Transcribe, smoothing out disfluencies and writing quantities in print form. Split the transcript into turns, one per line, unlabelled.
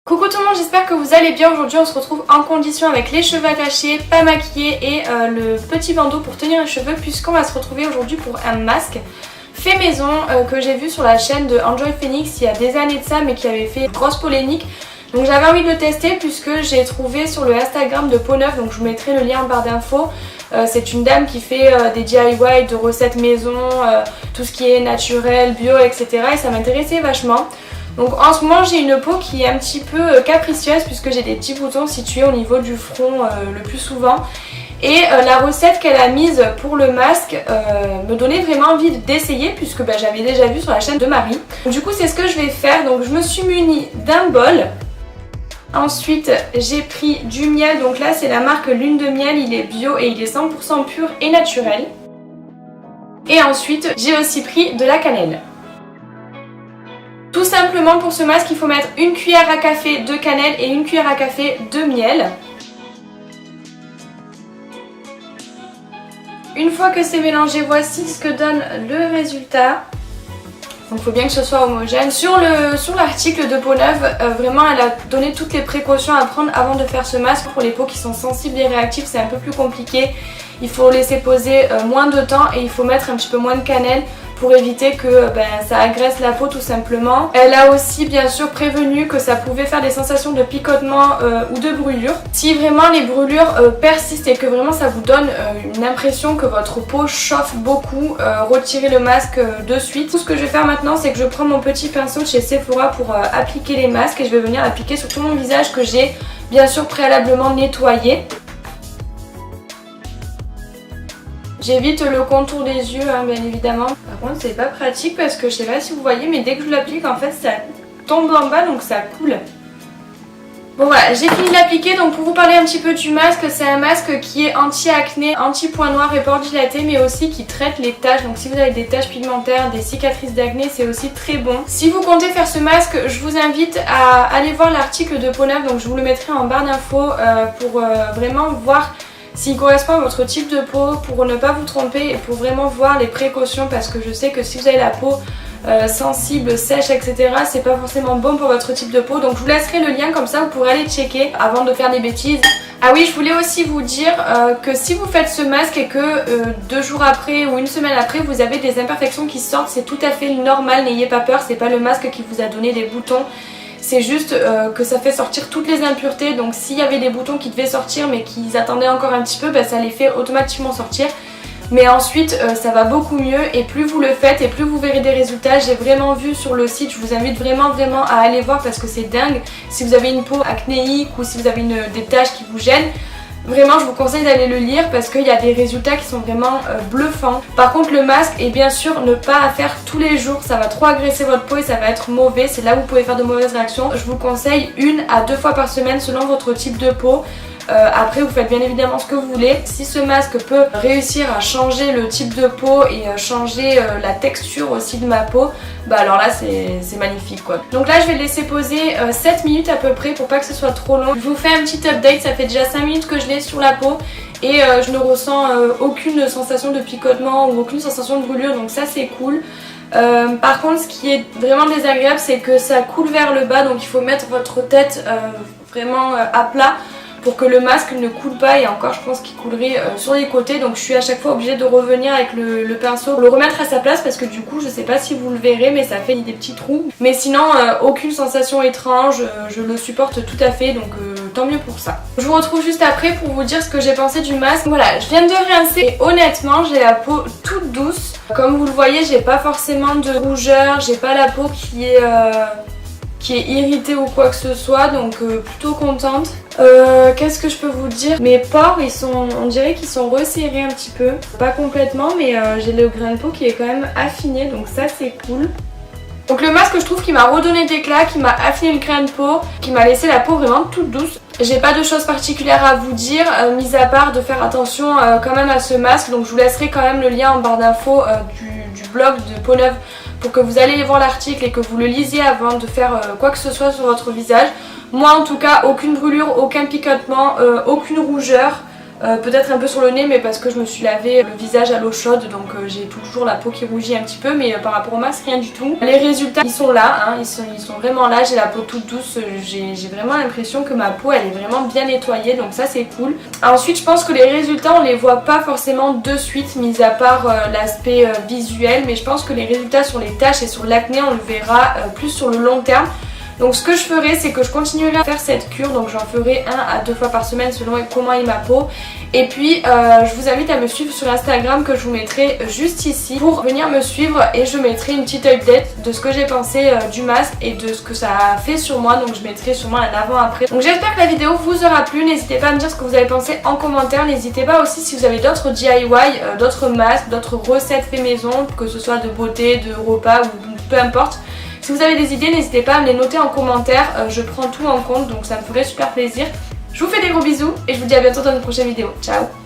Coucou tout le monde, j'espère que vous allez bien. Aujourd'hui on se retrouve en condition avec les cheveux attachés, pas maquillés et le petit bandeau pour tenir les cheveux, puisqu'on va se retrouver aujourd'hui pour un masque fait maison que j'ai vu sur la chaîne de Enjoy Phoenix il y a des années de ça, mais qui avait fait une grosse polémique. Donc j'avais envie de le tester puisque j'ai trouvé sur le Instagram de Peau Neuve, donc je vous mettrai le lien en barre d'infos. C'est une dame qui fait des DIY, de recettes maison, tout ce qui est naturel, bio, etc. Et ça m'intéressait vachement. Donc en ce moment j'ai une peau qui est un petit peu capricieuse puisque j'ai des petits boutons situés au niveau du front le plus souvent. Et la recette qu'elle a mise pour le masque me donnait vraiment envie d'essayer puisque j'avais déjà vu sur la chaîne de Marie. Donc, du coup c'est ce que je vais faire. Donc je me suis munie d'un bol. Ensuite j'ai pris du miel, donc là c'est la marque Lune de Miel, il est bio et il est 100% pur et naturel. Et ensuite j'ai aussi pris de la cannelle. Tout simplement pour ce masque il faut mettre une cuillère à café de cannelle et une cuillère à café de miel. Une fois que c'est mélangé, voici ce que donne le résultat. Donc il faut bien que ce soit homogène. Sur l'article de Peau Neuve, vraiment elle a donné toutes les précautions à prendre avant de faire ce masque. Pour les peaux qui sont sensibles et réactives c'est un peu plus compliqué. Il faut laisser poser moins de temps et il faut mettre un petit peu moins de cannelle pour éviter que ça agresse la peau tout simplement. Elle a aussi bien sûr prévenu que ça pouvait faire des sensations de picotement ou de brûlure. Si vraiment les brûlures persistent et que vraiment ça vous donne une impression que votre peau chauffe beaucoup, retirez le masque de suite. Tout ce que je vais faire maintenant c'est que je prends mon petit pinceau de chez Sephora pour appliquer les masques et je vais venir l'appliquer sur tout mon visage que j'ai bien sûr préalablement nettoyé. J'évite le contour des yeux bien évidemment. Par contre c'est pas pratique parce que je sais pas si vous voyez mais dès que je l'applique en fait ça tombe en bas donc ça coule. Bon voilà, j'ai fini de l'appliquer. Donc pour vous parler un petit peu du masque, c'est un masque qui est anti-acné, anti-point noir et pores dilatés, mais aussi qui traite les taches. Donc si vous avez des taches pigmentaires, des cicatrices d'acné, c'est aussi très bon. Si vous comptez faire ce masque, je vous invite à aller voir l'article de Peau Neuve, donc je vous le mettrai en barre d'infos pour vraiment voir s'il correspond à votre type de peau, pour ne pas vous tromper et pour vraiment voir les précautions, parce que je sais que si vous avez la peau sensible, sèche, etc. c'est pas forcément bon pour votre type de peau. Donc je vous laisserai le lien, comme ça vous pourrez aller checker avant de faire des bêtises. Ah oui, je voulais aussi vous dire que si vous faites ce masque et que 2 jours après ou une semaine après vous avez des imperfections qui sortent, c'est tout à fait normal, n'ayez pas peur, c'est pas le masque qui vous a donné des boutons. C'est juste que ça fait sortir toutes les impuretés. Donc s'il y avait des boutons qui devaient sortir mais qu'ils attendaient encore un petit peu, ça les fait automatiquement sortir. Mais ensuite ça va beaucoup mieux et plus vous le faites et plus vous verrez des résultats. J'ai vraiment vu sur le site, je vous invite vraiment à aller voir parce que c'est dingue. Si vous avez une peau acnéique ou si vous avez des taches qui vous gênent, vraiment je vous conseille d'aller le lire parce qu'il y a des résultats qui sont vraiment bluffants. Par contre le masque est bien sûr ne pas à faire tous les jours, ça va trop agresser votre peau et ça va être mauvais, c'est là où vous pouvez faire de mauvaises réactions. Je vous conseille 1 à 2 fois par semaine selon votre type de peau. Après vous faites bien évidemment ce que vous voulez. Si ce masque peut réussir à changer le type de peau et changer la texture aussi de ma peau, alors là c'est magnifique quoi. Donc là je vais le laisser poser 7 minutes à peu près pour pas que ce soit trop long. Je vous fais un petit update, ça fait déjà 5 minutes que je l'ai sur la peau et je ne ressens aucune sensation de picotement ou aucune sensation de brûlure, donc ça c'est cool. Par contre ce qui est vraiment désagréable c'est que ça coule vers le bas, donc il faut mettre votre tête vraiment à plat pour que le masque ne coule pas, et encore je pense qu'il coulerait sur les côtés, donc je suis à chaque fois obligée de revenir avec le pinceau pour le remettre à sa place parce que du coup je sais pas si vous le verrez mais ça fait des petits trous. Mais sinon aucune sensation étrange, je le supporte tout à fait, donc tant mieux pour ça. Je vous retrouve juste après pour vous dire ce que j'ai pensé du masque. Voilà, je viens de rincer et honnêtement j'ai la peau toute douce. Comme vous le voyez j'ai pas forcément de rougeur, j'ai pas la peau qui est irritée ou quoi que ce soit, donc plutôt contente. Qu'est-ce que je peux vous dire? Mes pores on dirait qu'ils sont resserrés un petit peu, pas complètement mais j'ai le grain de peau qui est quand même affiné, donc ça c'est cool. Donc le masque je trouve qu'il m'a redonné d'éclat, qui m'a affiné le grain de peau, qui m'a laissé la peau vraiment toute douce. J'ai pas de choses particulières à vous dire, mis à part de faire attention quand même à ce masque. Donc je vous laisserai quand même le lien en barre d'infos du blog de Peau Neuve pour que vous alliez voir l'article et que vous le lisiez avant de faire quoi que ce soit sur votre visage. Moi en tout cas aucune brûlure, aucun picotement, aucune rougeur. peut-être un peu sur le nez, mais parce que je me suis lavé le visage à l'eau chaude, donc j'ai toujours la peau qui rougit un petit peu, mais par rapport au masque rien du tout. Les résultats ils sont là, hein, ils sont vraiment là, j'ai la peau toute douce, j'ai vraiment l'impression que ma peau elle est vraiment bien nettoyée, donc ça c'est cool. Ensuite je pense que les résultats on les voit pas forcément de suite, mis à part l'aspect visuel, mais je pense que les résultats sur les taches et sur l'acné on le verra plus sur le long terme. Donc ce que je ferai, c'est que je continuerai à faire cette cure, donc j'en ferai 1 à 2 fois par semaine selon comment est ma peau. Et puis je vous invite à me suivre sur Instagram que je vous mettrai juste ici pour venir me suivre, et je mettrai une petite update de ce que j'ai pensé du masque et de ce que ça a fait sur moi, donc je mettrai sûrement un avant-après. Donc j'espère que la vidéo vous aura plu, n'hésitez pas à me dire ce que vous avez pensé en commentaire, n'hésitez pas aussi si vous avez d'autres DIY, d'autres masques, d'autres recettes fait maison, que ce soit de beauté, de repas ou peu importe. Si vous avez des idées, n'hésitez pas à me les noter en commentaire, je prends tout en compte, donc ça me ferait super plaisir. Je vous fais des gros bisous et je vous dis à bientôt dans une prochaine vidéo. Ciao!